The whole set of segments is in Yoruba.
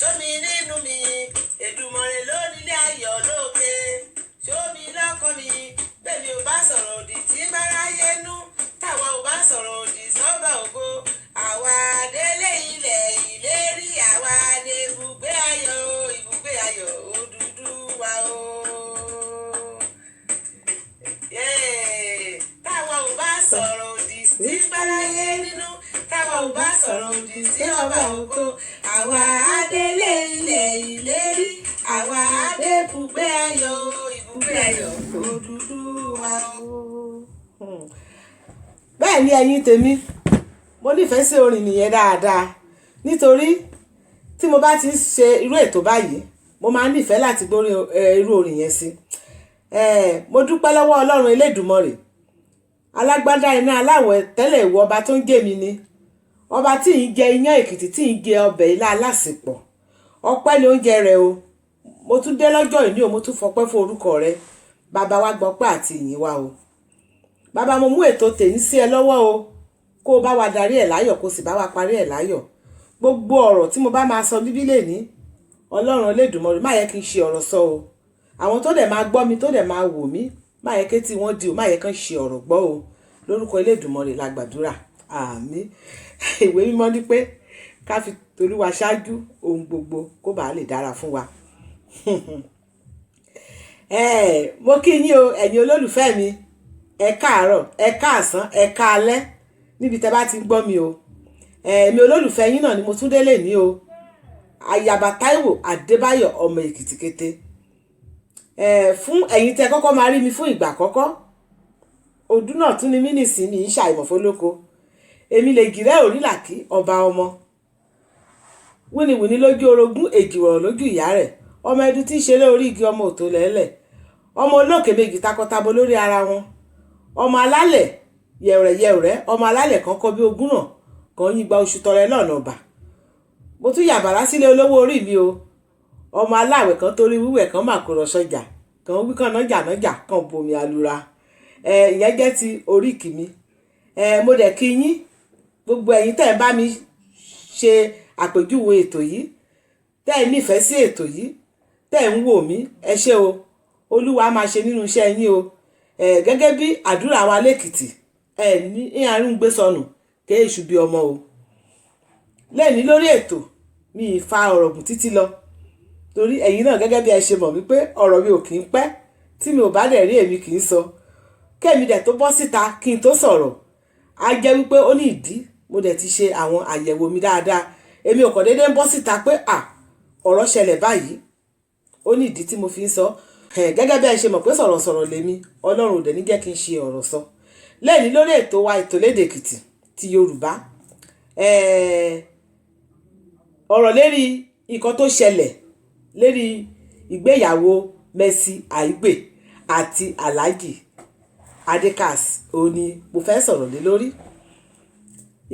ṣómi nínú mi Èdùmàrè ló nílé ayọ̀ lókè ṣómi lọ́kàn mi bẹ́ẹ̀ mi ò bá sọ̀rọ̀ òdì tí báráyé nú táwa ò bá sọ̀rọ̀ òdì sọ́ba ògo àwa délé ilẹ̀ ìlérí àwa dé ibùgbé ayọ̀ Odùduwà o. Táwa ò bá sọ̀rọ̀ òdì sí báráyé nínú táwa ò bá sọ̀rọ̀ òdì sí ọba ògo àwa délé ilẹ̀ ìlérí àwa dé ibùgbé ayọ̀ Odùduwà o. Bẹ́ẹ̀ ni ẹ̀yin tèmi mo nífẹ̀ẹ́ sí orin nìyẹn dáadáa nítorí tí mo bá ti ń ṣe irú ètò báyìí mo máa ń nífẹ̀ẹ́ láti gbọ́ irú orin yẹn sí. Mo dúpẹ́ lọ́wọ́ Ọlọ́run Elédùmarè alágbádá iná aláwọ̀ tẹ́lẹ̀ ìwọ ọba tó ń jẹ́ mi ni ọba tí ń jẹ iyán Èkìtì tí ń jẹ ọbẹ̀ ilá alásèpọ̀ ọpẹ́ ni oúnjẹ rẹ o. Mo tún dé lọ́jọ́ ìní o mo tún fọpẹ́ fún orúkọ rẹ bàbá wa gbọ́pẹ́ àti ìyìn wa o. Bàbá mo mú ètò tèmi sí ẹ lọ́wọ́ o kó o bá wa darí ẹ̀ láyọ̀ kó o sì bá wa parí ẹ̀ láyọ̀. Gbogbo ọ̀rọ̀ tí mo bá máa sọ níbí lèní Ọlọ́run Elédùmarè má yẹ kí n ṣe ọ̀rọ̀ sọ o. Àwọn tó dẹ̀ máa gbọ́ mi tó dẹ̀ máa wò mí má yẹ kétí wọ́n di o má yẹ kán ṣe ọ̀rọ̀ gbọ́ o lórúkọ Elédùmarè la gbàdúrà àmín. Ìwé mímọ́ ní pé ká fi t'Olúwa ṣáájú ohun gbogbo kó bàa lè dára fún wa. Mo kí yín o ẹ̀yin olólùfẹ́ mi ẹ káàárọ̀ ẹ káàsán ẹ káalẹ́ níbi tẹ́ bá ti ń gbọ́ mi o. Èmi olólùfẹ́ yín náà ni mo tún délé ní o. Ayaba Táíwò Adébáyọ̀ ọmọ Èkìtì kété. Fún ẹ̀yin tẹ́ kọ́kọ́ máa rí mi fún ìgbà àkọ́kọ́ ọdún náà tún ni mí nìsín mi ń ṣàìmọ̀fólóko èmi lè gìrẹ́ òrìlàkí ọba ọmọ wíníwíní lójú orogún èjìwọ̀rọ̀ lójú ìyá rẹ̀ ọmọ ẹdun tí ń ṣeré orí igi ọmọ òtó lẹ́lẹ̀ ọmọ olókè méjì takọtabo lórí ara wọn ọmọ alálẹ̀ yẹ̀rẹ̀yẹ̀rẹ̀ ọmọ alálẹ̀ kan kọ́ bí ogún náà kan yígba oṣù tọrẹ lọ́nà ọba. Mo tún yàbàrá sílé olówó orí mi o ọmọ aláwẹ̀ kan torí wíwẹ̀ kan mà kó lọ sọ́jà kan wí kan nájà kan bomi alura. Ìyẹn jẹ́ ti oríkì mi. Mo dẹ̀ kí yín gbogbo ẹ̀yin tẹ́ ẹ bá mi ṣe àpèjúwe ètò yìí tẹ́ ẹ nífẹ̀ẹ́ sí ètò yìí tẹ́ ẹ ń wò mí ẹ ṣé o Olúwa máa ṣe nínú iṣẹ́ yín o. Gẹ́gẹ́ bí àdúrà wa lẹ́kìtì ní àrùn gbé sọnù kéé èṣù bí ọmọ o. Lẹ́ni lórí ètò mi ì fa ọ̀rọ̀ gùn títí lọ torí ẹ̀yin náà gẹ́gẹ́ bí ẹ ṣe mọ̀ wípé ọ̀rọ̀ mi ò kì í pẹ́ tí mi ò bá dẹ̀ rí èmi kì í sọ kẹ́mi dẹ̀ tó bọ́ síta kí n tó sọ̀rọ̀ á jẹ́ wípé ó ní ìdí mo dẹ̀ ti ṣe àwọn àyẹ̀wò mi dáadáa èmi ò kàn déédéé ń bọ́ síta pé ọ̀rọ̀ ṣẹlẹ̀ báyìí ó ní ìdí tí mo fi ń sọ gẹ́gẹ́ bí ẹ ṣe mọ̀ pé sọ̀rọ̀sọ̀rọ̀ lèmi Ọlọ́run ò dẹ̀ ní jẹ́ kí n ṣe ọ̀rọ̀ sọ. Lẹ́ni lórí ètò wa ètò lédè Èkìtì ti Yorùbá ọ̀rọ̀ lérí nǹkan tó ṣẹlẹ̀ lérí ìgbéyàwó Mercy Aigbe àti Alhaji Adekaz òun ni mo fẹ́ sọ̀rọ̀ lé lórí.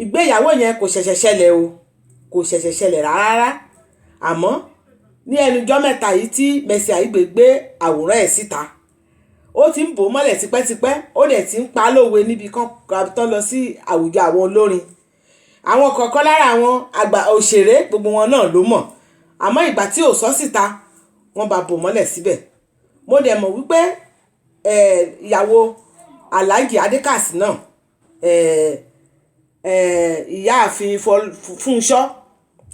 Ìgbéyàwó yẹn kò ṣẹ̀ṣẹ̀ ṣẹlẹ̀ o kò ṣẹ̀ṣẹ̀ ṣẹlẹ̀ rárá àmọ́ ní ẹnujọ́ mẹ́ta yìí tí Mercy Aigbe gbé àwòrán ẹ̀ síta ó ti ń bò mọ́lẹ̀ tipẹ́tipẹ́ ó dẹ̀ ti ń pa lówe níbi kan tó lọ sí àwùjọ àwọn olórin àwọn kọ̀ọ̀kan lára àwọn àgbà òṣèré gbogbo wọn náà ló mọ̀ àmọ́ ìgbà tí ò sọ síta wọ́n bá bò mọ́lẹ̀ síbẹ̀. Mo dẹ̀ mọ̀ wípé ìyàwó Alhaji Adekaz náà ìyáàfin Funsho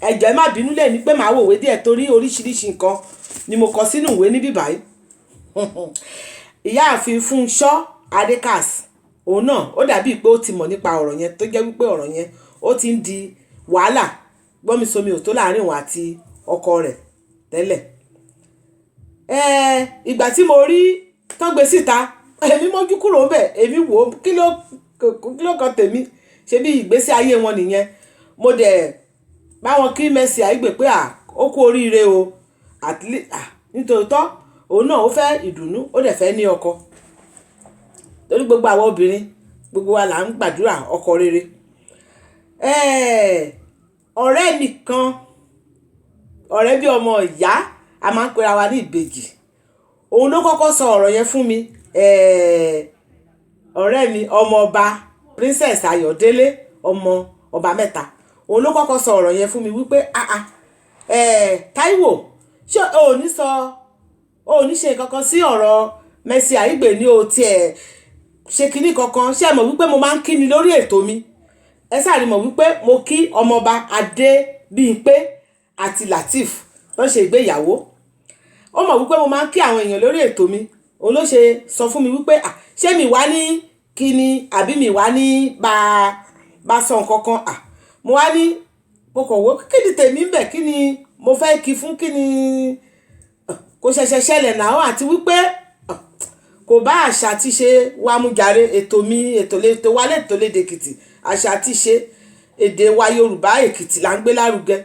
ẹjọ́ ẹ má bínú lè ní pé màá wòwe díẹ̀ torí oríṣiríṣi nǹkan ni mo kọ sínú ìwé níbí báyìí. Ìyáàfin Funsho Adekaz òun náà ó dàbíi pé ó ti mọ̀ nípa ọ̀rọ̀ yẹn tó jẹ́ wípé ọ̀rọ̀ yẹn ó ti ń di wàhálà gbọ́nmisomi ò tó láàrin òun àti ọkọ rẹ̀ tẹ́lẹ̀. Ìgbà tí mo rí tọ́gbé síta èmi mọ́jú kúrò ń bẹ̀ èmi wò ó kí ló kan tèmi ṣe bí ìgbésí ayé wọn nìyẹn. Mo dẹ̀ báwọn kí Mercy Aigbe pé ó kú oríire o nítòótọ́ òun náà ó fẹ́ ìdùnnú ó dẹ̀ fẹ́ ní ọkọ torí gbogbo àwọn obìnrin gbogbo wa là ń gbàdúrà ọkọ rere. Ọ̀rẹ́ nìkan ọ̀rẹ́ bí ọmọ ìyá a máa ń pera wa ní ìbejì òun ló kọ́kọ́ sọ ọ̀rọ̀ yẹn fún mi. Ọ̀rẹ́ mi ọmọ ọba Princess Ayọ̀délé ọmọ ọba mẹ́ta òun ló kọ́kọ́ sọ ọ̀rọ̀ yẹn fún mi wípé Táíwò ṣé o ò ní sọ o ò ní ṣe kankan sí ọ̀rọ̀ Mercy Aigbe ní o tiẹ̀ ṣe kinní kankan ṣé ẹ mọ̀ wípé mo máa ń kí ni lórí ètò mi ẹ sáré mọ̀ wípé mo kí ọmọọba Adébímpé àti Lateef tó ṣe ìgbéyàwó ó mọ̀ wípé mo máa ń kí àwọn èèyàn lórí ètò mi òun ló ṣe sọ fún mi wípé ṣé mi wá ní kíni àbí mi wá ní bá sọ nǹkan kan mo wá ní mo kàn wó kí ni tèmi ń bẹ̀ kí ni mo fẹ́ kí fún kí ni kò ṣẹ̀ṣẹ̀ ṣẹlẹ̀ náà àti wípé kò bá àṣà àti ṣe wa mú jàre ètò mi ètò wa lẹ́tọ̀ lédè Èkìtì àṣà àti ṣe èdè wa Yorùbá Èkìtì là ń gbé lárugẹ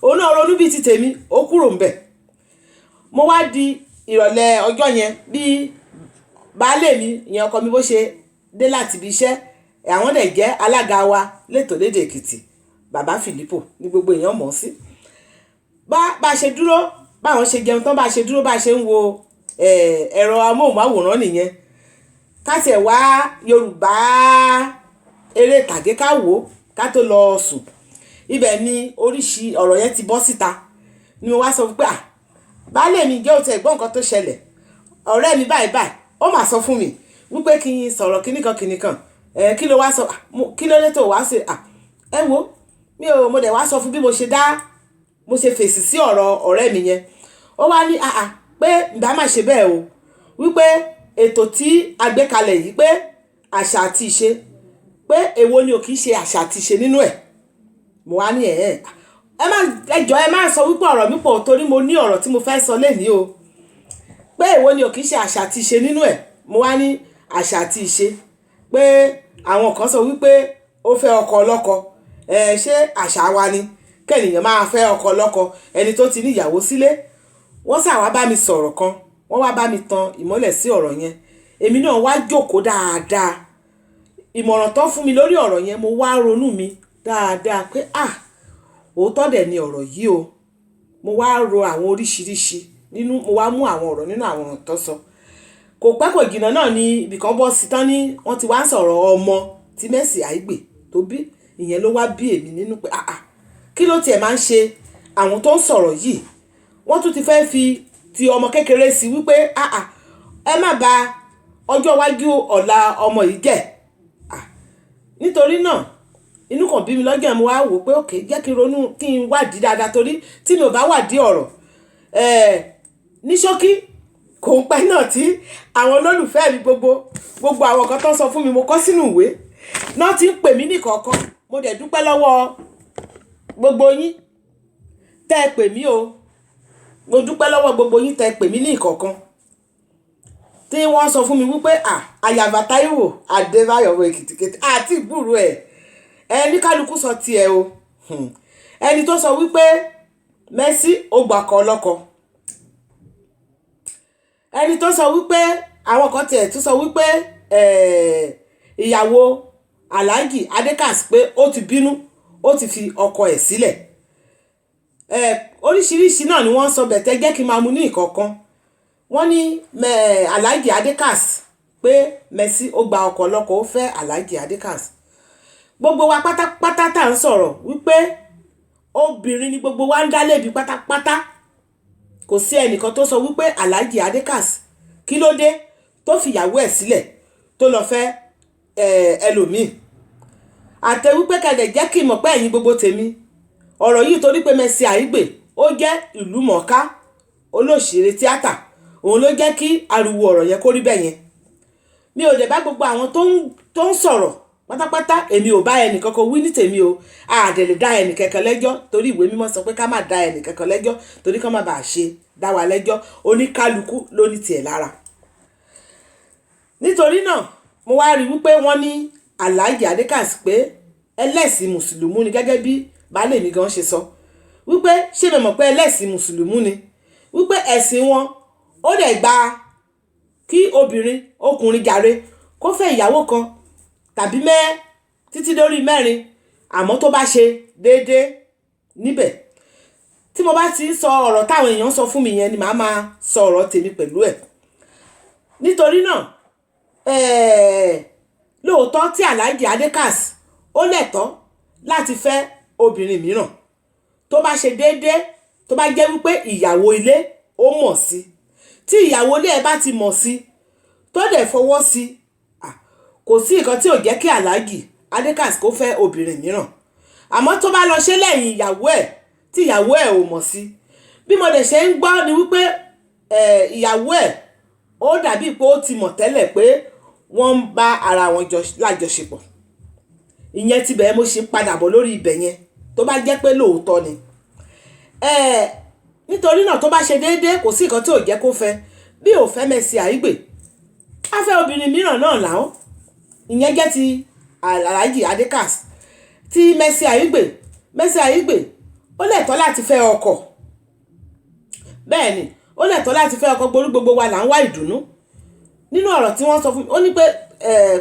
òun náà ronú bíi ti tèmi ó kúrò ń bẹ̀ mo wá di ìrọ̀lẹ́ ọjọ́ yẹn bí baálé mi ìyẹn ọkọ mi bó ṣe dé láti ibi iṣẹ́ àwọn dẹ̀ jẹ́ alága wa lẹ́tọ̀ lédè Èkìtì bàbá Fìlípò ní gbogbo èèyàn mọ̀ sí bá ṣe dúró báwọn ṣe jẹun tán bá ṣe dúró bá ṣe ń wo ẹ̀rọ amóhùnmáwòrán nìyẹn káti ẹ̀ wá Yorùbá eré tàgé ká wò ká tó lọ sùn ibẹ̀ ni oríṣi ọ̀rọ̀ yẹn ti bọ́ síta ni mo wá sọ pé baálé mi jẹ́ òtún ẹ̀gbọ́n nǹkan tó ṣẹlẹ̀ ọ̀rẹ́ mi báyìí ó mà sọ fún mi wípé kí n sọ̀rọ̀ kíníkan kí ló wá sọ kí ló dé tó wá ṣe ẹ wo mo dẹ̀ wá sọ fún bí mo ṣe fèsì sí ọ̀rọ̀ ọ̀rẹ́ mi yẹn ó wá ní pé ǹbá má ṣe bẹ́ẹ̀ o wípé ètò tí a gbé kalẹ̀ yìí pé àṣà àti ìṣe pé èwo ni ò kì í ṣe àṣà àti ìṣe nínú ẹ̀ mo wá ní ẹ má sọ wípé ọ̀rọ̀ mi pọ̀ torí mo ní ọ̀rọ̀ tí mo fẹ́ sọ lénìí o pé èwo ni ò kì í ṣe àṣà àti ìṣe nínú ẹ̀ mo wá ní àṣà àti ìṣe pé àwọn kan sọ wípé ó fẹ́ ọkọ ọlọ́kọ ṣé àṣà wa ni kẹ́nìyàn máa fẹ́ ọkọ ọlọ́kọ ẹni tó ti ní ìyàwó sílé wọ́n sà wá bá mi sọ̀rọ̀ kan wọ́n wá bá mi tan ìmọ́lẹ̀ sí ọ̀rọ̀ yẹn èmi náà wá jókòó dáadáa ìmọ̀ràn tó fún mi lórí ọ̀rọ̀ yẹn mo wá ronú mi dáadáa pé òótọ́ dẹ̀ ni ọ̀rọ̀ yìí o mo wá ro àwọn oríṣiríṣi nínú mo wá mú àwọn ọ̀rọ̀ nínú àwọn ọ̀rọ̀ tó sọ kò pẹ́ kò jìnnà náà ni ibìkan bọ́ sí tán ní wọ́n ti wá ń sọ̀rọ̀ ọmọ tí Mercy Aigbe tó bí ìyẹn ló wá bí èmi nínú pé kí ló tiẹ̀ máa ń ṣe àwọn tó ń sọ̀rọ̀ yìí wọ́n tún ti fẹ́ fi ti ọmọ kékeré sí wípé ẹ má bà ọjọ́ iwájú ọ̀la ọmọ yìí jẹ́ nítorí náà inú kan bí mi lọ́jọ́ mo wá wò pé òkè jẹ́ kí n ronú kí n wádìí dáadáa torí tí mi ò bá wádìí ọ̀rọ̀ ní ṣókí kò ń pẹ́ náà tí àwọn olólùfẹ́ mi gbogbo àwọn kan tó sọ fún mi mo kọ sínú ìwé náà ti ń pè mí nìkọ̀ọ̀kan mo dẹ̀ dúpẹ́ lọ́wọ́ gbogbo yín tẹ́ ẹ pè mí o mo dúpẹ́ lọ́wọ́ gbogbo yín tẹ́ ẹ pè mí ní ìkọ̀ọ̀kan tí wọ́n sọ fún mi wípé àyàbá Táíwò Adébáyọ̀ Èkìtìkété àti ìgbúrú ẹni kálukú sọ tiẹ̀ o ẹni tó sọ wípé Mercy ó gbàkọ ọlọ́kọ ẹni tó sọ wípé àwọn kan tiẹ̀ tó sọ wípé ìyàwó Alhaji Adekaz pé ó ti bínú ó ti fi ọkọ ẹ̀ sílẹ̀ oríṣiríṣi náà ni wọ́n sọ bẹ̀tẹ́ jẹ́ kí n máa mú ní ìkọ̀ọ̀kan wọ́n ní Alhaji Adekaz pé Mercy ó gba ọkọ ọlọ́kọ ó fẹ́ Alhaji Adekaz gbogbo wa pátápátá tá à ń sọ̀rọ̀ wípé obìnrin ni gbogbo wa ń dá lẹ́bi pátápátá kò sí ẹnìkan tó sọ wípé Alhaji Adekaz kí ló dé tó fìyàwó ẹ̀ sílẹ̀ tó lọ fẹ́ ẹlòmíì àtẹ wípé kẹ̀dẹ̀ jẹ́ kí n mọ̀ pé ẹ̀yin gbogbo tèmi ọ̀rọ̀ yìí torí pé Mercy Aigbe ó jẹ́ ìlú mọ̀ọ́ká olóṣèré tíátà òun ló jẹ́ kí ariwo ọ̀rọ̀ yẹn kó rí bẹ́ẹ̀ yẹn mi ò dẹ̀ bá gbogbo àwọn tó ń sọ̀rọ̀ pátápátá èmi ò bá ẹnì kankan wí ní tèmi o àdẹ̀lẹ̀ dá ẹnì kankan lẹ́jọ́ torí ìwé mímọ́ sọ pé ká má dá ẹnì kankan lẹ́jọ́ torí ká má bàa ṣe dá wa lẹ́jọ́ oníkálukú ló ní tiẹ̀ lára nítorí náà mo wá rí wípé wọ́n ní Alhaji Adekaz pé ẹlẹ́sìn mùsùlùmí ni gẹ́gẹ́ bí baálé mi gan ṣe sọ wípé ṣé mi mọ̀ pé ẹlẹ́sìn mùsùlùmí ni wípé ẹ̀sìn wọn ó dẹ̀ gba kí ọkùnrin jàre kó fẹ́ ìyàwó kan tàbí títí lórí mẹ́rin àmọ́ tó bá ṣe déédéé níbẹ̀ tí mo bá ti ń sọ ọ̀rọ̀ táwọn èèyàn sọ fún mi yẹn ni màá máa sọ ọ̀rọ̀ tèmi pẹ̀lú ẹ̀ nítorí náà lóòótọ́ tí Alhaji Adekaz ó lẹ́tọ̀ọ́ láti fẹ́ obìnrin mìíràn tó bá ṣe déédéé tó bá jẹ́ wípé ìyàwó ilé ó mọ̀ sí, tí ìyàwó ilé ẹ bá ti mọ̀ sí tó dẹ̀ fọwọ́ sí, kò sí nǹkan tí ò jẹ́ kí Alhaji Adekaz kó fẹ́ obìnrin mìíràn. Àmọ́ tó bá lọ ṣe lẹ́yìn ìyàwó ẹ̀ tí ìyàwó ẹ̀ ò mọ̀ sí, bí mo dẹ̀ ṣe ń gbọ́ ni wípé ìyàwó ẹ̀ ó dàbí pé ó ti mọ̀ tẹ́lẹ̀ pé wọ́n ń bá ara wọn lájọṣepọ̀. Ìyẹn ti bẹ̀ẹ́ mo ṣe ń padà bọ̀ lórí ibẹ̀ yẹn tó bá jẹ́ pé lóòótọ́ ni. Nítorí náà tó bá ṣe déédéé kò sí nǹkan tí ò jẹ́ kó fẹ́. Bí ò fẹ́ Mercy Aigbe, á fẹ́ obìnrin mìíràn náà làwọn. Ìyẹn jẹ́ ti Alhaji Adekaz. Ti Mercy Aigbe ó lẹ́tọ̀ọ́ láti fẹ́ ọkọ. Bẹ́ẹ̀ ni ó lẹ́tọ̀ọ́ láti fẹ́ ọkọ, gbogbo wa là ń wá ìdùnnú. Nínú ọ̀rọ̀ tí wọ́n sọ fún mi ó ní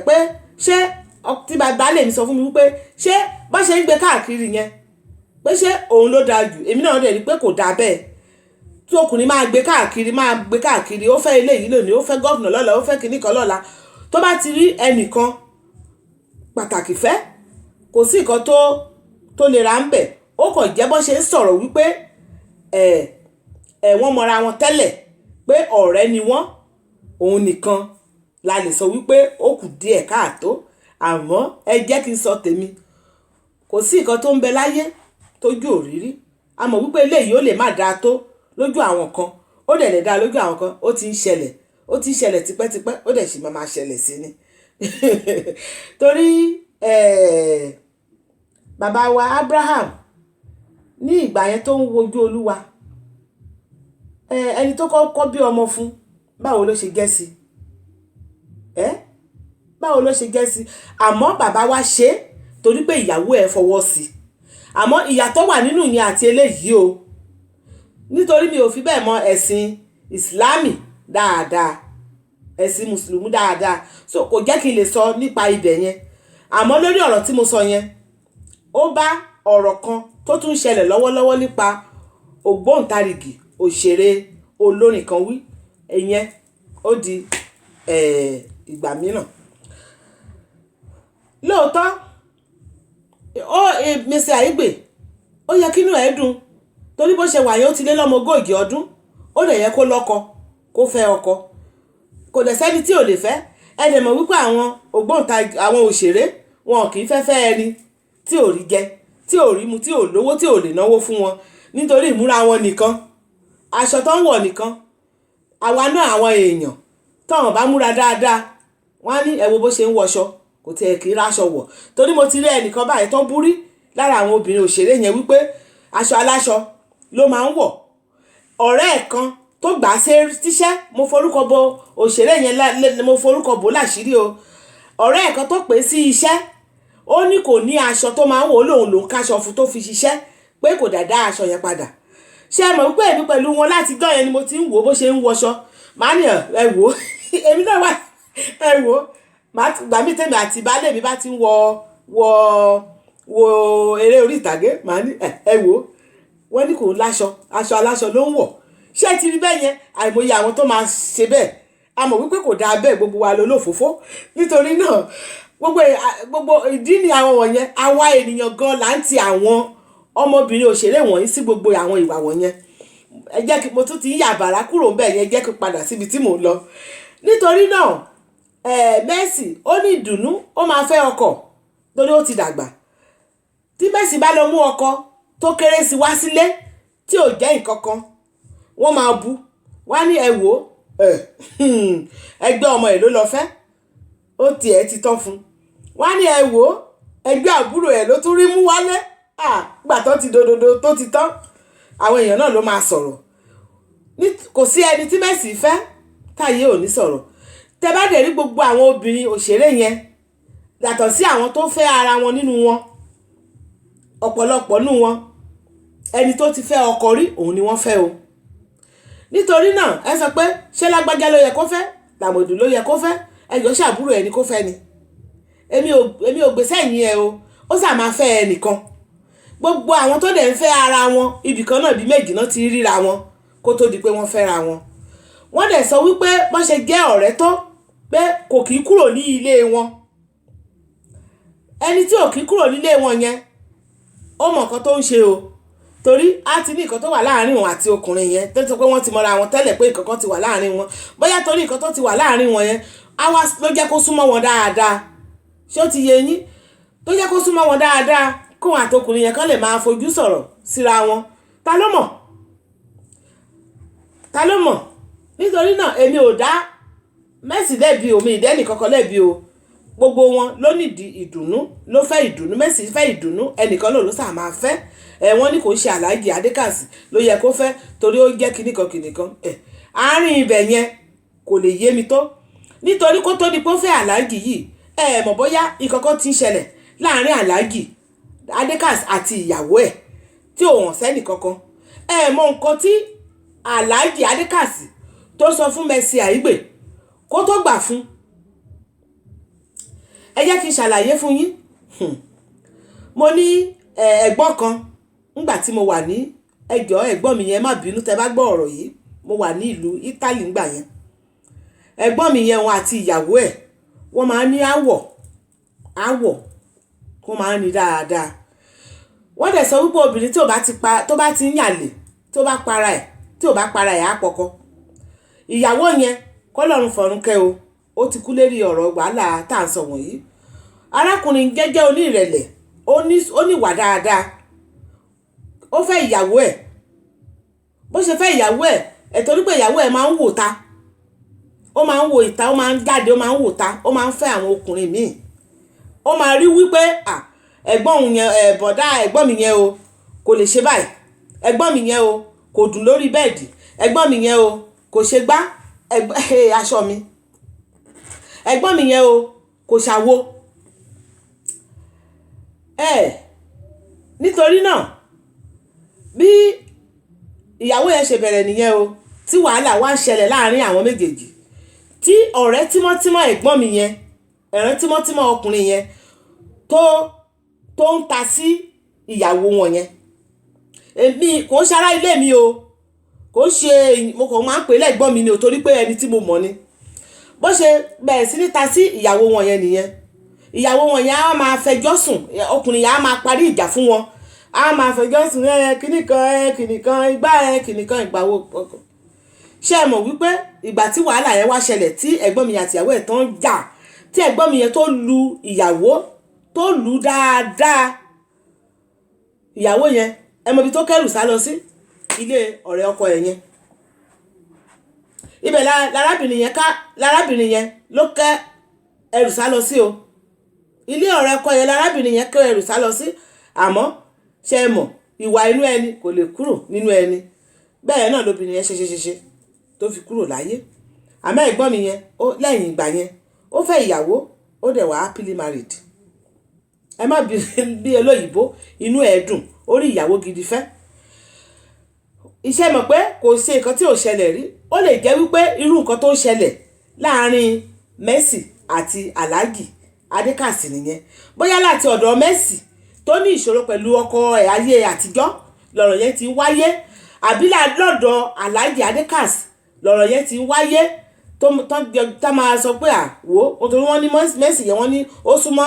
pé ṣé tí bàbá lè mi sọ fún mi wípé ṣé bá ṣe ń gbé káàkiri yẹn pé ṣé òun ló dáa jù. Èmi náà dẹ̀ rí pé kò dáa bẹ́ẹ̀ tí ọkùnrin máa gbé káàkiri ó fẹ́ ilé yìí lónìí, ó fẹ́ gọ́ọ̀nà lọ́la, ó fẹ́ kinní kan lọ́la. Tó bá ti rí ẹnìkan pàtàkì fẹ́, kò sí nǹkan tó lè ra ń bẹ̀. Ó kàn jẹ́ bó ṣe ń sọ̀rọ̀ wípé wọ́n mọra wọn tẹ́lẹ̀ pé ọ̀rẹ́ ni wọ́n, òun nìkan la lè sọ wípé ó kù díẹ̀ káàtó. Àmọ́ ẹ jẹ́ kí n sọ tèmi, kò sí nǹkan tó ń bẹ láyé tójú òrírí. A mọ̀ wípé eléyìí ó lè má dáa tó lójú àwọn kan, ó dẹ̀ lè dáa lójú àwọn kan. Ó ti ń ṣẹlẹ̀ tipẹ́tipẹ́, ó dẹ̀ sì máa ṣẹlẹ̀ sí ni. Torí bàbá wa Abraham ní ìgbà yẹn tó ń wojú Olúwa, ẹni tó kọ́kọ́ bí ọmọ fún, báwo ló ṣe jẹ́ sí? Báwo ló ṣe jẹ́ sí? Àmọ́ bàbá wa ṣe torí pé ìyàwó ẹ̀ fọwọ́ sí. Àmọ́ ìyàtọ̀ wà nínú yẹn àti eléyìí o. Nítorí mi ò fi bẹ́ẹ̀ mọ ẹ̀sìn ìsìlámì dáadáa, ẹ̀sìn mùsùlùmí dáadáa, so kò jẹ́ kí n lè sọ nípa ibẹ̀ yẹn. Àmọ́ lórí ọ̀rọ̀ tí mo sọ yẹn, ó bá ọ̀rọ̀ kan tó tún ṣẹlẹ̀ lọ́wọ́lọ́wọ́ nípa ògbóǹtarìgì òṣèré olórin kan wí. Ìyẹn ó di ìgbà mìíràn. Lóòótọ́ Mercy Aigbe ó yẹ kínú ẹ̀ dùn torí bó ṣe wà yẹn ó ti lé lọ́mọ 40 ọdún. Ó dẹ̀ yẹ kó lọ́kọ, kó fẹ́ ọkọ. Kò dẹ̀ sẹ́ni tí ò lè fẹ́. Ẹ dẹ̀ mọ̀ wípé àwọn ògbóǹtarìgì, àwọn òṣèré wọn kì í fẹ́ ẹni tí ò rí jẹ, tí ò rí mu, tí ò lówó, tí ò lè náwó fún wọn nítorí ìmúra wọn nìkan, aṣọ tó ń wọ̀ nìkan. Àwa náà àwọn èèyàn táwọn bá múra dáadáa, wọ́n á ní ẹ wo bó ṣe ń wọṣọ, kò tiẹ̀ kí ráṣọ wọ̀. Torí mo ti rí ẹnìkan báyìí tó búrí lára àwọn obìnrin òṣèré yẹn wípé aṣọ aláṣọ ló máa ń wọ̀. Ọ̀rẹ́ ẹ̀ kan tó gbà á tíṣẹ́, mo forúkọ bo òṣèré yẹn, mo forúkọ bò láṣìírí o. Ọ̀rẹ́ ẹ̀ kan tó pè sí iṣẹ́, ó ní kò ní aṣọ tó máa ń wọ̀, lòun ló ń káṣọ fún tó fi ṣiṣẹ́, pé kò dá aṣọ yẹn padà. Ṣé ẹ mọ̀ wípé èmi pẹ̀lú wọn láti gbọ́ yẹn ni mo ti ń wò bó ṣe ń wọṣọ. Màá ní ẹ wò ó èmi náà wà ẹ wò ó. Gbà mí tèmi àti baálé mi bá ti ń wo eré orí ìtàgé, màá ní ẹ wò ó, wọ́n ní kò láṣọ, aṣọ aláṣọ ló ń wọ̀. Ṣé ti rí bẹ́ẹ̀ yẹn? Àìmọye àwọn tó máa ṣe bẹ́ẹ̀. A mọ̀ wípé kò dáa bẹ́ẹ̀, gbogbo wa ló lófòófó. Nítorí náà gbogbo ìdí ni àwọn wọ̀nyẹn. Àwa ènìyàn gan là ń ti àwọn ọmọbìnrin òṣèré wọ̀nyí sí gbogbo àwọn ìwà wọ̀nyẹn. Ẹ jẹ́ kí mo tún ti yà bàrà kúrò ń bẹ̀ yẹn, jẹ́ kí n padà síbi tí mò ń lọ. Nítorí náà Mercy ó ní ìdùnnú, ó máa fẹ́ ọkọ torí ó ti dàgbà. Tí Mercy bá lọ mú ọkọ tó kéré sí wá sílé tí ò jẹ́ nǹkan kan, wọ́n máa bu. Wọ́n á ní ẹ wò ó, ẹgbẹ́ ọmọ ẹ̀ ló lọ fẹ́, ó tiẹ̀ ti tán fún. Wọ́n á ní ẹ wò ó, ẹgbẹ́ àbúrò ẹ̀ ló tún rí mú wálé. Gbà tó ti dododo tó ti tán, àwọn èèyàn náà ló máa sọ̀rọ̀. Kò sí ẹni tí Mercy fẹ́ táyé ò ní sọ̀rọ̀. Tẹ bá dẹ̀ rí gbogbo àwọn obìnrin òṣèré yẹn, yàtọ̀ sí àwọn tó fẹ́ ara wọn nínú wọn, ọ̀pọ̀lọpọ̀ nínú wọn ẹni tó ti fẹ́ ọkọ rí òun ni wọ́n fẹ́ o. Nítorí náà ẹ sọ pé ṣé lágbájá ló yẹ kó fẹ́, làmọ̀dù ló yẹ kó fẹ́, ẹjọ́ ṣàbúrò ẹni kó fẹ́ ni. Èmi ò gbèsè yín ẹ o, ó sà máa fẹ́ ẹnìkan. Gbogbo àwọn tó dẹ̀ ń fẹ́ ara wọn ibìkan náà bí méjì náà ti ríra wọn kó tó di pé wọ́n fẹ́ra wọn. Wọ́n dẹ̀ sọ wípé bọ́n ṣe jẹ́ ọ̀rẹ́ tó pé kò kí kúrò ní ilé wọn. Ẹni tí ò kí kúrò nílé wọn yẹn ó mọ̀ nǹkan tó ń ṣe o. torí á ti ní nǹkan tó wà láàrin wọn àti ọkùnrin yẹn tó sọ pé wọ́n ti mọra wọn tẹ́lẹ̀ pé nǹkan kan ti wà láàrin wọn bóyá torí nǹkan tó ti wà láàrin wọn yẹn á wá ló jẹ́ kó súnmọ́ wọn dáadáa ṣé ó ti yé yín tó jẹ́ kó súnmọ́ wọn dáadáa kóun àtọkùnrin yẹn kán lè máa fojú sọ̀rọ̀ síra wọn ta ló mọ̀ nítorí náà èmi ò dá Mercy lẹ́bi o mi ìdẹ́nì kankan lẹ́bi o gbogbo wọn ló nídìí ìdùnnú ló fẹ́ ìdùnnú Mercy fẹ́ ìdùnnú ẹnìkan ló sà máa fẹ́ wọ́n ní kò ṣe Alhaji Adekaz ló yẹ kó fẹ́ torí ó jẹ́ kìnnìkan àárín ibẹ̀ yẹn kò lè yé mi tó nítorí kó tó di pé ó fẹ́ Alhaji yìí mọ̀ bóyá ìkankan ti ń ṣẹlẹ̀ láàrin Alhaji Adekaz àti ìyàwó ẹ̀ tí ò hàn sẹ́nì kankan mọ̀ nǹkan tí Alhaji Adekaz tó sọ fún Mercy Aigbe kó tó gbà fún ẹ jẹ́ kí n ṣàlàyé fún yín mo ní ẹ̀gbọ́n kan ńgbà tí mo wà ní ẹ̀gbọ́n mi yẹn má bínú tẹ́ bá gbọ́ ọ̀rọ̀ yìí mo wà ní ìlú Italy ńgbà yẹn ẹ̀gbọ́n mi yẹn wọn àti ìyàwó ẹ̀ wọ́n máa ń ní àwọ̀ kó máa ń ní dáadáa wọ́n dẹ̀ sọ wípé obìnrin tó bá ti ń yàlè tó bá para ẹ̀ á pọkọ ìyàwó yẹn kọ́lọ́run fọ̀run kẹ́ o ó ti kú lérí ọ̀rọ̀ wàhálà tá à ń sọ wọ̀nyí arákùnrin jẹ́jẹ́ onírẹ̀lẹ̀ ó níwà dáadáa ó fẹ́ ìyàwó ẹ̀ bó ṣe fẹ́ ìyàwó ẹ̀ torí pé ìyàwó ẹ̀ máa ń wò ta ó máa ń wo ìta ó máa ń jáde ó máa ń wò ta ó máa ń fẹ́ àwọn ọkùnrin míì ó máa rí wípé ẹ̀gbọ́n yẹn bọ̀dá ẹ̀gbọ́n mi yẹn o kò lè ṣe báyìí ẹ̀gbọ́n mi yẹn o kò dùn lórí bẹ́ẹ̀dì ẹ̀gbọ́n mi yẹn o kò ṣe gbá aṣọ mi ẹ̀gbọ́n mi yẹn o kò ṣàwo nítorí náà bí ìyàwó yẹn ṣe bẹ̀rẹ̀ nìyẹn o tí wàhálà wá ń ṣẹlẹ̀ láàrin àwọn méjèèjì tí ọ̀rẹ́ tímọ́tímọ́ ẹ̀gbọ́n mi yẹn ọ̀rẹ́ tímọ́tímọ́ ọkùnrin yẹn tó ń ta sí ìyàwó wọn yẹn èmi kò ń ṣará ilé mi o kò ń ṣe mo kàn máa ń pè lẹ́gbọ́n mi ni o torí pé ẹni tí mo mọ̀ ni bó ṣe bẹ̀rẹ̀ sí ní ta sí ìyàwó wọn yẹn nìyẹn ìyàwó wọn yẹn á máa fẹjọ́ sùn ọkùnrin yẹn á máa parí ìjà fún wọn á máa fẹjọ́ sùn kìnìkan ìgbà ìgbàwó ọkọ ṣé ẹ mọ̀ wípé ìgbà tí wàhálà yẹn wá ṣẹlẹ̀ tí ẹ̀gbọ́n mi àti ìyàwó ẹ̀ tán jà tí ẹ̀gbọ́n mi yẹn tó lu ìyàwó tó lu dáadáa ìyàwó yẹn ẹ mọ̀ ibi tó kẹ́rù sá lọ sí ilé ọ̀rẹ́ ọkọ ẹ̀ yẹn ibẹ̀ lárábìnrin yẹn ló kẹ́ ẹrù sá lọ sí o ilé ọ̀rẹ́ ọkọ yẹn lárábìnrin yẹn kẹ́ ẹrù sá lọ sí àmọ́ ṣé ẹ mọ̀ ìwà inú ẹni kò lè kúrò nínú ẹni bẹ́ẹ̀ náà lóbìnrin yẹn ṣe tó fi kúrò láyé àmọ́ ẹ̀gbọ́n mi yẹn lẹ́yìn ìgbà yẹn ó fẹ́ ìyàwó ó dẹ̀ wá happily married ẹ má bí olóyìnbó inú ẹ̀ dùn ó rí ìyàwó gidi fẹ́ iṣẹ́ mọ̀ pé kò ṣe nǹkan tí ò ṣẹlẹ̀ rí ó lè jẹ́ wípé irú nǹkan tó ń ṣẹlẹ̀ láàrin Mercy àti Alhaji Adekaz nìyẹn bóyá láti ọ̀dọ̀ Mercy tó ní ìṣòro pẹ̀lú ọkọ ẹ̀ ayé àtijọ́ lọ̀rọ̀ yẹn ti wáyé àbí lọ́dọ̀ Alhaji Adekaz lọ̀rọ̀ yẹn ti wáyé tó máa sọ pé àwò nítorí wọ́n ní Mercy yẹn wọ́n ní ó súnmọ́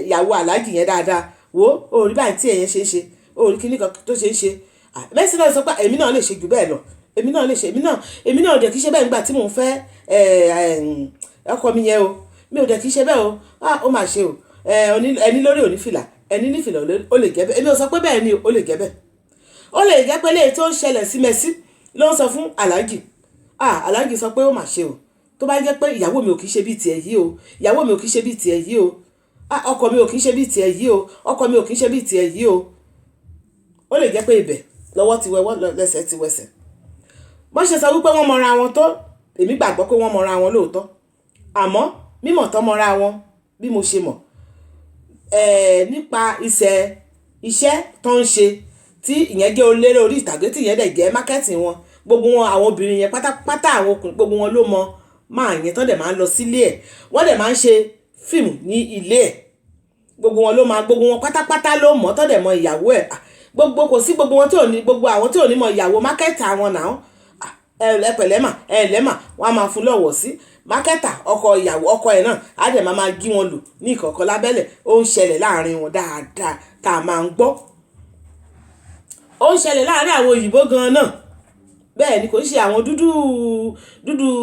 ìyàwó Alhaji yẹn dáadáa wò ó rí báyìí tí èèyàn ṣe é ṣe ó rí kíní kan tó ṣe é ṣe Mercy náà sọ pé èmi náà lè ṣe jù bẹ́ẹ̀ lọ èmi náà ò dẹ̀ kí ṣe bẹ́ẹ̀ nígbà tí mò ń fẹ́ ọkọ mi yẹn o mi ò dẹ̀ kí ṣe bẹ́ẹ̀ o ó mà ṣe o ẹni lórí òní fìlà ẹni ní fìlà ó lè jẹ́ bẹ́ẹ̀ èmi ò sọ pé bẹ́ẹ̀ ni ó lè jẹ́ bẹ́ẹ̀ ó lè jẹ́ pé léyìí tó ń ṣẹlẹ̀ sí Mercy ló ń sọ fún Alhaji Alhaji sọ pé ó mà ṣe o tó bá jẹ́ pé ìyàwó mi ò kí ṣe bíi tiẹ̀ yìí o ìyàwó mi ò kí ṣe bíi tiẹ̀ yìí o ọkọ mi ò kí ṣe bíi tiẹ̀ yìí o ọkọ mi ò kí ṣe bíi tiẹ̀ yìí o ó lè jẹ́ pé ibẹ̀ lọ́wọ́ ti wẹwọ́ lẹ́sẹ̀ ti wẹsẹ̀ wọ́n ṣe sọ wípé wọ́n mọra wọn tó èmi gbàgbọ́ pé wọ́n mọra wọn lóòótọ́ àmọ́ mímọ̀ tán mọra wọn bí mo ṣe mọ̀ nípa iṣẹ́ tó ń ṣe tí ìyẹn jẹ́ oléré orí ìtàgé tí ìyẹn dẹ̀ jẹ́ mákẹ́tì wọn gbogbo wọn àwọn obìnrin yẹn pátápátá àwọn ọkùnrin gbogbo wọn ló mọ máa yẹn tán dẹ̀ máa ń lọ sílé ẹ̀ wọ́n dẹ̀ máa ń ṣe fíìmù ní ilé ẹ̀ gbogbo wọn pátápátá ló mọ̀ tán dẹ̀ mọ ìyàwó ẹ̀ gbogbo kò sí gbogbo wọn tí ò ní gbogbo àwọn tí ò ní mọ ìyàwó mákẹ́tà wọn náà ẹlẹ́pẹ̀lẹ́mà wọn a máa fún lọ́wọ́ sí mákẹ́tà ọkọ ìyàwó ọkọ ẹ̀ náà á dẹ̀ máa gí wọn lò ní ìkọ̀kọ̀ lábẹ́lẹ̀ ó ń ṣẹlẹ̀ láàrin wọn dáadáa tá a máa ń gbọ́ ó ń ṣẹlẹ̀ láàárín àwọn òyìnbó gan náà bẹ́ẹ̀ ni kò ń ṣe àwọn dúdú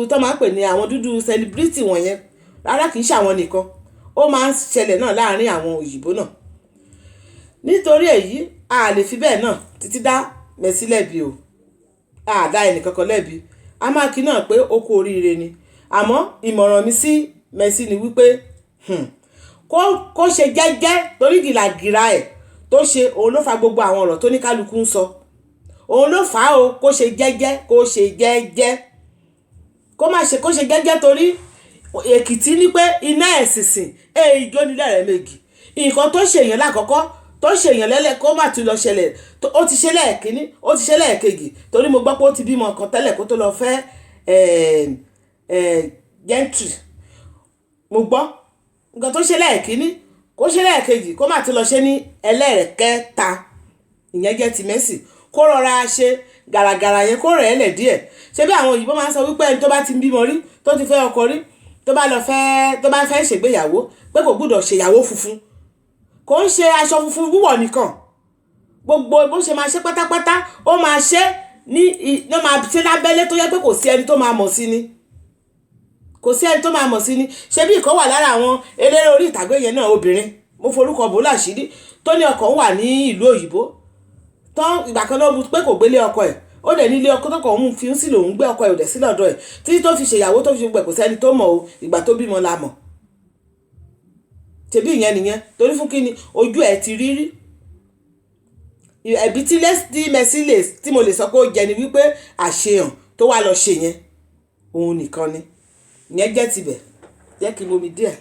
tó máa ń pè ní àwọn dúdú celebrity wọ̀nyẹn rárá kì í ṣe àwọn nìkan ó máa ń ṣẹlẹ̀ náà láàárín àwọn òyìnbó náà nítorí èyí a lè fi bẹ́ẹ̀ náà títí dá Mercy lẹ́bi o a dá ẹnìkankan lẹ́bi a máa kí náà pé ó kú oríire ni àmọ́ ìmọ̀ràn mi sí Mercy ni wípé kó ṣe jẹ́jẹ́ torí gìlàgìlà ẹ̀ tó ṣe òun ló fa gbogbo àwọn ọ̀rọ̀ tó ní kálukú ń sọ òun ló fà á o kó ṣe jẹ́jẹ́ kó ṣe jẹ́jẹ́ torí Èkìtì ní pé iná ẹ̀sìnsìn èyí jónílẹ̀ rẹ̀ méjì nǹkan tó ṣèyàn lákọ̀ọ́kọ́ tó ṣèyàn lẹ́lẹ̀ kó má tún lọ ṣẹlẹ̀ ó ti ṣe lẹ́ẹ̀kínní ó ti ṣe lẹ́ẹ̀kejì torí mo gbọ́ pé ó ti bímọ kan tẹ́lẹ̀ kó tó lọ fẹ́ gentry mo gbọ́ nǹkan tó ṣe lẹ́ẹ̀kínní kó ṣe lẹ́ẹ̀kejì kó má tún lọ ṣe ní ẹlẹ́ẹ̀kẹta ìyẹn jẹ́ ti Mercy kó rọra ṣe gàràgàrà yẹn kó rẹ̀ ẹ́ lẹ̀ díẹ̀ ṣé bí àwọn òyìnbó máa ń sọ wípé ẹni tó bá ti ń bímọ rí tó ti fẹ́ ọkọ rí tó bá fẹ́ ṣègbéyàwó pé kò gbúdọ̀ ṣèyàwó funfun kò ń ṣe aṣọ funfun wíwọ̀ nìkan gbogbo bó ṣe máa ṣe pátápátá ó máa ṣe ló máa ṣe lábẹ́lé tó yẹ pé kò sí ẹni tó máa mọ̀ sí ni ṣé bí ìkan wà lára àwọn eléré orí ìtàgé yẹn náà obìnrin mo forúkọ bò láṣìírí tó ní ọkọ wà ní ìlú òyìnbó tán ìgbà kan ló bu pé kò gbélé ọkọ ẹ̀ ó dẹ̀ nílé ọkọ tó kàn ń fi ń sí lòun gbé ọkọ ẹ̀ ò dẹ̀ sí lọ́dọ̀ ẹ̀ títí tó fi ṣèyàwó tó fi gbẹ̀ kò sẹ́ni tó mọ̀ o ìgbà tó bímọ la mọ̀ tẹ̀bí ìyẹn nìyẹn torí fún kíni ojú ẹ̀ ti rírí ẹ̀bí tí Mercy tí mo lè sọ pé ó jẹ ni wípé àṣehàn tó wà lọ ṣe yẹn òun nìkan ni ìyẹn jẹ́ tibẹ̀ jẹ́ kí n momi díẹ̀.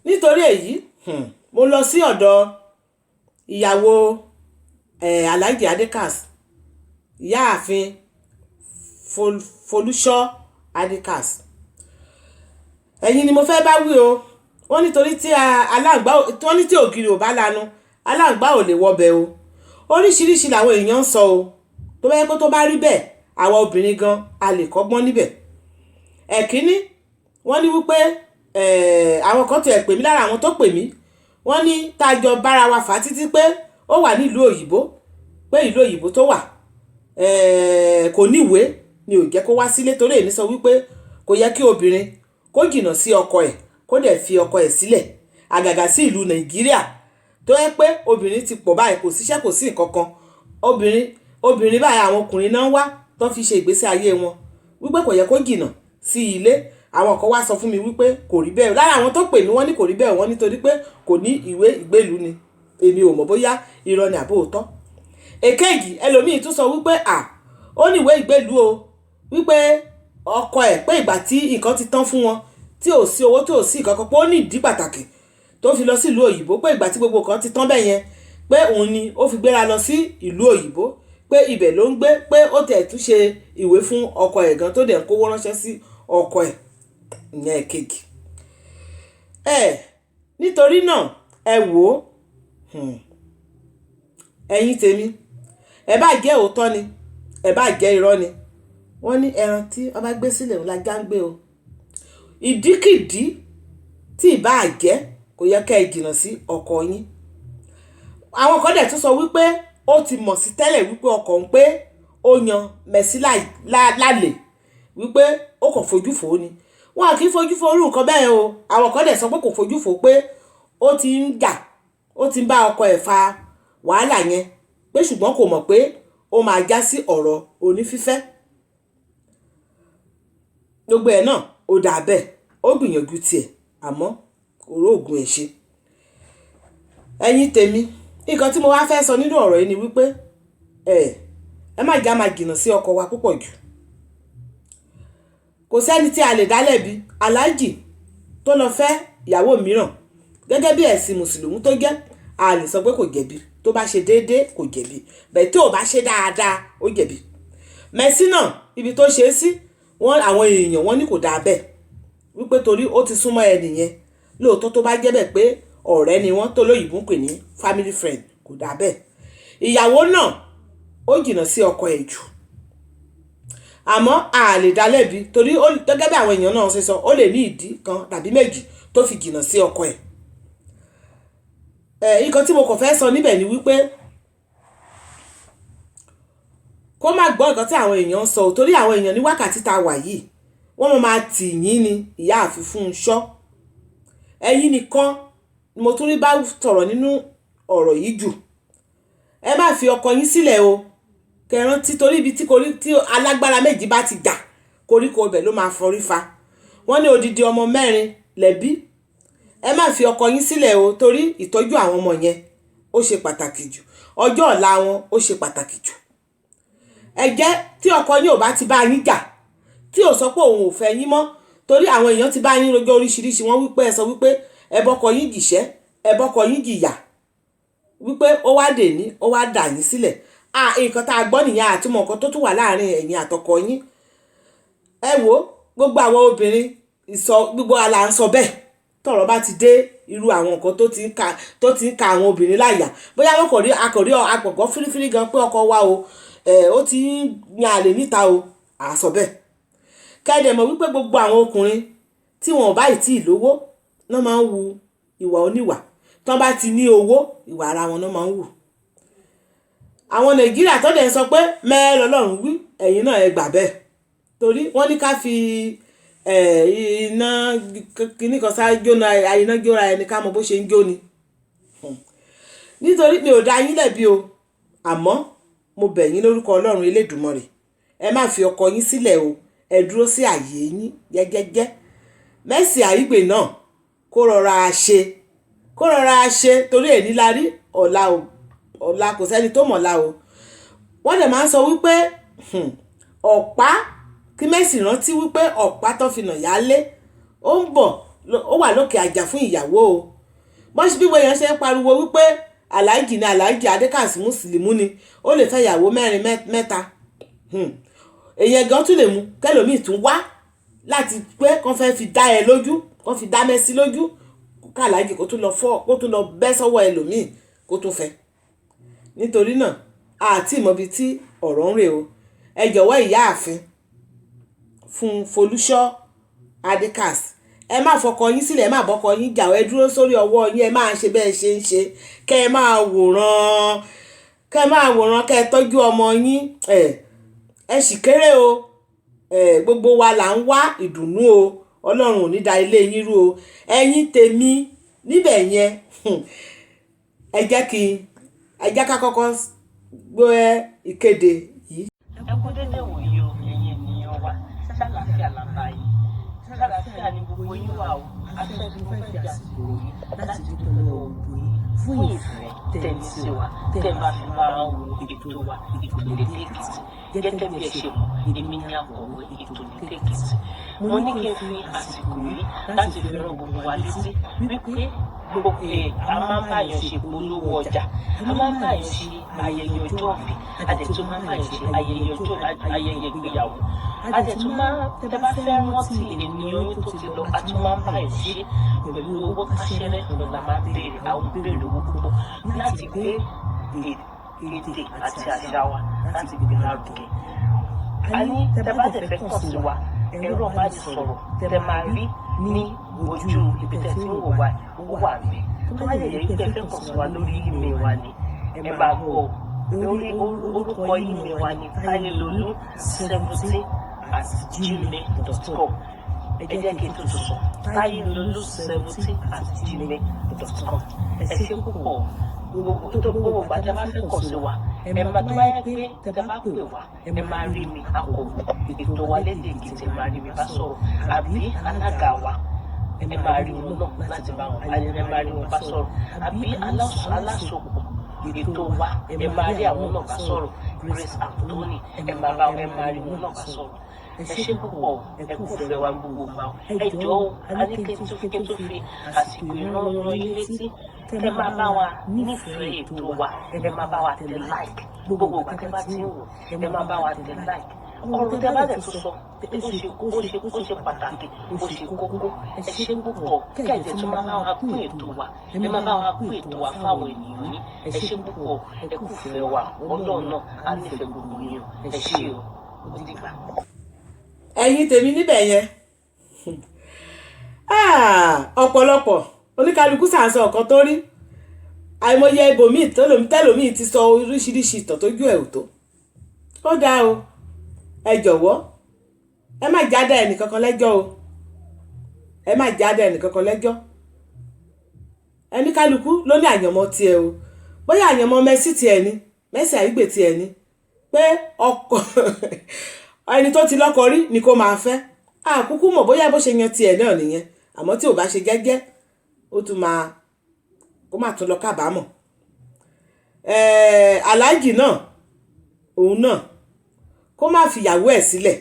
nítorí èyí mo lọ sí ọ̀dọ̀ ìyàwó Alhaji Adekaz ìyáàfin Funsho Adekaz ẹ̀yin ni mo fẹ́ bá wí o wọ́n nítorí tí ògiri ò bá lanu aláǹgbá ò lè wọbẹ̀ o oríṣiríṣi làwọn èèyàn ń sọ o tó bá yẹ kó tó bá rí bẹ́ẹ̀ àwa obìnrin gan a lè kọ́gbọ́n níbẹ̀ ẹ̀kíní wọ́n ní wípé àwọn kan tiẹ̀ pè mí lára àwọn tó pè mí wọ́n ní tájọ bára wa fà á títí pé ó wà nílùú òyìnbó pé ìlú òyìnbó tó wà kò níwèé ni ò jẹ́ kó wá sílé torí èmi sọ wípé kò yẹ kí obìnrin kó jìnnà sí ọkọ ẹ̀ kó dẹ̀ fi ọkọ ẹ̀ sílẹ̀ àgàgà sí ìlú Nàìjíríà tó yẹ pé obìnrin ti pọ̀ báyìí kò síṣẹ́ kò sí nǹkan kan obìnrin báyìí àwọn ọkùnrin náà ń wá tó fi ṣe ìgbésí ayé wọn wípé kò yẹ kó jìnnà sí ilé àwọn kan wá sọ fún mi wípé kò rí bẹ́ẹ̀ lára àwọn tó pè mí wọ́n ní kò rí bẹ́ẹ̀ wọ́n nítorí pé kò ní ìwé ìgbélùú ni èmi ò mọ̀ bóyá irọ́ ni àbó òótọ́ èkejì ẹlòmíì tún sọ wípé ó ní ìwé ìgbélùú o wípé ọkọ ẹ̀ pé ìgbà tí nǹkan ti tán fún wọn tí ò sí owó tí ò sí nǹkan kan pé ó ní ìdí pàtàkì tó fi lọ sí ìlú òyìnbó pé ìgbà tí gbogbo nǹkan ti tán bẹ́ẹ̀ yẹn pé òun ni ó fi gbéra lọ sí ìlú òyìnbó pé ibẹ̀ ló ń gbé pé ó tẹ̀ tún ṣe ìwé fún ọkọ ẹ̀ gan tó dẹ̀ ń kówó ránṣẹ́ sí ọkọ ẹ̀ ìyẹn èkejì nítorí náà ẹ wò ó ẹ̀yin tèmi ẹ bá jẹ́ òótọ́ ni ẹ bá jẹ́ irọ́ ni wọ́n ní ẹran tí ọba gbé sílẹ̀ ńlá jáǹgbé o ìdíkìdí tí ìbá jẹ́ kò yẹ ká ẹ jìnnà sí ọkọ yín àwọn kan dẹ̀ tún sọ wípé ó ti mọ̀ sí tẹ́lẹ̀ wípé ọkọ ń pé ó yan Mercy lálẹ́ wípé ó kàn fojú fò ó ni wọn kì í fojú fò orú nǹkan bẹ́ẹ̀ o àwọn kan dẹ̀ sọ pé kò fojú fò pé ó ti ń jà ó ti ń bá ọkọ ẹ̀ fa wàhálà yẹn pé ṣùgbọ́n kò mọ̀ pé ó máa já sí ọ̀rọ̀ onífífẹ́ gbogbo ẹ̀ náà ó dà bẹ́ẹ̀ ó gbìyànjú tiẹ̀ àmọ́ kò róògùn ẹ̀ ṣe ẹ̀yin tèmi nǹkan tí mo wá fẹ́ sọ nínú ọ̀rọ̀ yìí ni wípé ẹ má já máa jìnnà sí ọkọ wa púpọ̀ jù kò sẹ́ni tí a lè dá lẹ́bi aláàjì tó lọ fẹ́ ìyàwó mìíràn gẹ́gẹ́ bí ẹ̀sìn mùsùlùmí tó jẹ́ a lè sọ pé kò jẹ̀bi tó bá ṣe déédéé kò jẹ̀bi bẹ́ẹ̀ tí ò bá ṣe dáadáa ó jẹ̀bi Mercy náà ibi tó ṣe é sí àwọn èèyàn wọ́n ní kò dáa bẹ́ẹ̀ wípé torí ó ti súnmọ́ ẹ nìyẹn lóòótọ́ tó bá jẹ́ bẹ́ẹ̀ pé ọ̀rẹ́ ni wọ́n tó lóyìnbó ń pè ní family friend kò dáa bẹ́ẹ̀ ìyàwó náà ó jìnnà sí ọkọ ẹ̀ jù àmọ́ a lè dá lẹ́bi torí gẹ́gẹ́ bí àwọn èèyàn náà ṣe sọ ó lè ní ìdí kan tàbí méjì tó fi jìnnà sí ọkọ ẹ̀. Nǹkan tí mo kàn fẹ́ sọ níbẹ̀ ni wípé kó má gbọ́ nǹkan tí àwọn èèyàn ń sọ torí àwọn èèyàn ní wákàtí tá a wà yìí wọ́n máa tì yín ni ìyáàfin Fúnṣọ́. Ẹ̀yin nìkan mo tún rí bá sọ̀rọ̀ nínú ọ̀rọ̀ yìí jù. Ẹ má fi ọkọ yín sílẹ̀ o kẹran títorí ibi tí alágbára méjì bá ti jà koríko ibẹ̀ ló máa forí fa. Wọ́n ní odidi ọmọ 4 lẹ́bí. Ẹ má fi ọkọ yín sílẹ̀ o torí ìtọ́jú àwọn ọmọ yẹn ó ṣe pàtàkì jù, ọjọ́ ọ̀la wọn ó ṣe pàtàkì jù. Ẹ jẹ́ tí ọkọ yín ò bá ti bá yín jà tí ò sọ pé òun ò fẹ́ yín mọ́ torí àwọn èèyàn ti bá yín rojọ́ oríṣiríṣi wọ́n wípé ẹ sọ wípé ẹ bọ́kọ yín jìṣẹ́ ẹ bọ́kọ yín jìyà wípé ó wá dè ní ó wá dà yín sílẹ̀. Nǹkan tá a gbọ́ nìyẹn àtúmọ̀ nǹkan tó tún wà láàrin ẹ̀yin àtọkọ yín. Ẹ wo gbogbo àwọn obìnrin gbogbo àlà ń sọ bẹ́ẹ̀ tọ̀rọ̀ bá ti dé irú àwọn nǹkan tó ti ń ka àwọn obìnrin láyà bóyá wọn kò rí àpọ̀gbọ́ fírífírí gan pé ọkọ wa o ó ti ń yan àlè níta o àsọ bẹ́ẹ̀. Kẹ́dẹ̀ mọ̀ wípé gbogbo àwọn ọkùnrin tí wọn ò bá tí ì lówó náà máa ń wu ìwà oníwà tán bá ti ní owó ìwà ara wọn náà máa ń wù. Àwọn Nàìjíríà tó dẹ̀ ń sọ pé mẹ́ẹ́ lọ́lọ́run wí ẹ̀yin náà ẹ gbà bẹ́ẹ̀ torí wọ́n ní ká fi iná kíní kan sáré jóná iná jóra ẹni ká mọ bó ṣe ń jóni. Nítorí mi ò dá yín lẹ́bi o àmọ́ mo bẹ̀ yín lórúkọ Ọlọ́run Elédùmarè ẹ má fi ọkọ yín sílẹ̀ o ẹ dúró sí àyè yín jẹ́jẹ́jẹ́. Mercy Aigbe náà kó rọra ṣe torí èní la rí ọ̀la kò sẹ́ni tó mọ̀la o. Wọ́n dẹ̀ máa ń sọ wípé ọ̀pá kí Mercy rántí wípé ọ̀pá tó fi nà yálé ó ń bọ̀ ó wà lókè àjà fún ìyàwó o. Bọ́sí bí wọ́n yẹn ṣe ń pariwo wípé Alhaji ni Alhaji Adekaz Mùsùlùmí ni ó lè fẹ́ ìyàwó 4 mẹ́ta. Èyàn gan tún lè mú kẹlòmíì tún wá láti pé kán fẹ́ fi dá ẹ lójú kán fi dá Mercy lójú kàlájì kó tún lọ bẹ́ sọ́wọ́ ẹlòmíì kó tún fẹ́. Nítorí náà àti ìmọ̀bi tí ọ̀rọ̀ ń rè o ẹ jọ̀wọ́ ìyáàfin Fúnṣọ́ Adekaz ẹ má fọkọ yín sílẹ̀ ẹ má bọ́kọ yín jà ẹ dúró sórí ọwọ́ yín ẹ máa ṣe bẹ́ẹ̀ ṣe ń ṣe kẹ́ ẹ máa wòran kẹ́ ẹ tọ́jú ọmọ yín ẹ sì kéré o gbogbo wa là ń wá ìdùnnú o Ọlọ́run ò ní da ilé yín rú o ẹ̀yin tèmi níbẹ̀ yẹn ẹ jẹ́ ká kọ́kọ́ gbọ́ ìkéde yìí. Ẹ kú dédé wòye o ẹ̀yin ènìyàn wa ṣàlàáfíà làbá yìí ṣàlàáfíà ni gbogbo yín wà o afẹ́fẹ́ fẹ́ fi àsìkò yìí láti dúpẹ́ lọ́wọ́ gbogbo yín fún ìfẹ́ tẹ̀lé sí wa tẹ̀ máa fi máa wo ètò wa ètò Lédè Èkìtì gẹ́gẹ́ bí ẹ ṣe mọ̀ èmi ní akọ̀wé ètò Lédè Èkìtì. Mo ní kí n fi àsìkò yìí láti fi rán gbogbo wa létí wípé a máa ń báyọ̀ ṣe polówó ọjà a máa ń báyọ̀ ṣe ayẹyẹ ọjọ́ ìbí àdẹ̀tún máa ń báyọ̀ ṣe ayẹyẹ ìgbéyàwó àdẹ̀tún máa tẹ́ bá fẹ́ rántí ènìyàn yín tó ti lọ àtún máa ń báyọ̀ ṣe pẹ̀lú owó káṣẹ́rẹ́ lọ́la máa ń béèrè àwọn béèrè owó púpọ̀ láti gbé èdè àti àṣà wa láti gbé lárugẹ. A ní tẹ́ bá tẹ́ fẹ́ kàn sí wa ẹ̀rọ bá ti sọ̀rọ̀ tẹ́ máa rí ní ojú ibi tẹ́ tí ń wò wá ó wà mí tó bá yẹ kí ẹ fẹ́ kàn sí wa lórí email wa ni ẹ máa gbọ́ lórí orúkọ email wa ni tayelolu17@gmail.com. Ẹ jẹ́ kí n tó sọ tayelolu17@gmail.com. ẹ ṣe púpọ̀ gbogbo gbàtẹ́ bá fẹ́ kàn sí wa ẹ máa tó bá yẹ pé tẹ́ bá pè wá ẹ máa rí mi akọ̀wé ètò wa Lédè Èkìtì ẹ máa rí mi bá sọ̀rọ̀ àbí alága wa ẹ máa rí wọn náà láti bá wọn ẹ máa rí wọn bá sọ̀rọ̀ àbí alásopọ̀ ètò wa ẹ máa rí àwọn náà bá sọ̀rọ̀ Grace Anthony ẹ máa rí wọn náà bá sọ̀rọ̀. Ẹ ṣe púpọ̀ ẹ kú fẹ́ wa gbogbo wa ẹ jọ̀ọ́ a ní kí n tó fi àsìkò ìrànlọ́wọ́ yín létí tẹ́ máa bá wa nífẹ̀ẹ́ ètò wa ẹ máa bá wa tẹ like gbogbo ìgbà tẹ́ bá ti ń wò ẹ máa bá wa tẹ like ọ̀rọ̀ tẹ́ bá dẹ̀ tó sọ ó ṣe pàtàkì ó ṣe kókó ẹ ṣe púpọ̀ kẹ́ẹ̀dẹ̀ tó máa bá wa pín ètò wa ẹ máa bá wa pín ètò wa fáwọn ènìyàn yín ẹ ṣe púpọ̀ ẹ kú fẹ́ wa Ọlọ́run náà á nífẹ̀ẹ́ gbogbo yín ẹ ṣé o ó dìgbà. ẹ̀yin tèmi níbẹ̀ yẹn ọ̀pọ̀lọpọ̀ oníkálukú sàǹsọ ọ̀kan tó rí àìmọye ibòmíì tẹ́lòmíì ti sọ oríṣiríṣi ìtàn tójú ẹ̀ ò tó. Ó dáa o, ẹ jọ̀wọ́ ẹ má jáde ẹnìkankan lẹ́jọ́ o, ẹ má jáde ẹnìkankan lẹ́jọ́. Ẹníkálukú ló ní àyànmọ́ tiẹ̀ o, bóyá àyànmọ́ Mercy tiẹ̀ ni, Mercy Aigbe tiẹ̀ ni pé ọkọ ẹni tó ti lọ́kọ rí ni kó máa fẹ́. Àkúkú mọ̀ bóyá bó ṣe yan tiẹ̀ náà nìyẹn, àmọ́ tí ò bá ṣe gẹ́gẹ́ ó tún máa kó má tún lọ kábàámọ̀. Alhaji náà òun náà kó má fi ìyàwó ẹ̀ sílẹ̀,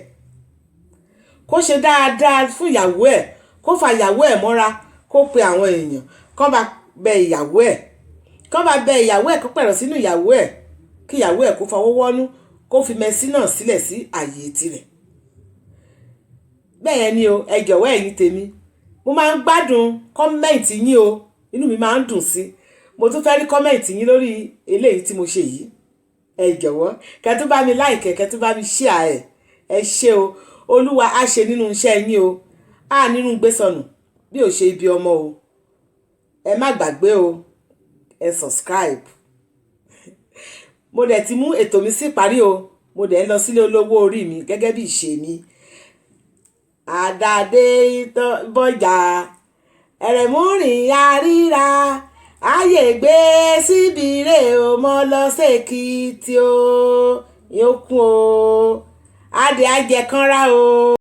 kó ṣe dáadáa fún ìyàwó ẹ̀, kó fa ìyàwó ẹ̀ mọ́ra, kó pe àwọn èèyàn kó bá bẹ ìyàwó ẹ̀, kó bá bẹ ìyàwó ẹ̀, kó pẹ̀rọ̀ sínú ìyàwó ẹ̀, kí ìyàwó ẹ̀ kó fọwọ́ wọ́nú, kó fi Mercy náà sílẹ̀ sí àyè tirẹ̀. Bẹ́ẹ̀ ni o, ẹ jọ̀wọ́ ẹ̀yin tèmi, mo máa ń gbádùn kọ́mẹ̀ntì yín o, inú mi máa ń dùn sí. Mo tún fẹ́ rí kọ́mẹ̀ntì yín lórí eléyìí tí mo ṣe yìí. Ẹ jọ̀wọ́ kẹ́ tún bá mi like, kẹ́ tún bá mi share ẹ̀. Ẹ ṣé o, Olúwa á ṣe nínú iṣẹ́ yín o, á nínú gbésọnù bí ò ṣe ibi ọmọ o. Ẹ má gbàgbé o, ẹ subscribe. Mo dẹ̀ ti mú ètò mi sí parí o, mo dẹ̀ ń lọ sílé olówó orí mi gẹ́gẹ́ bí ìṣe mi. Àdàdé bọ́jà ẹ̀rẹ̀múrìn àríra ayé gbé síbi rè o mọ́ lọ sèkìtì o yókùn o adé ajẹkanra o.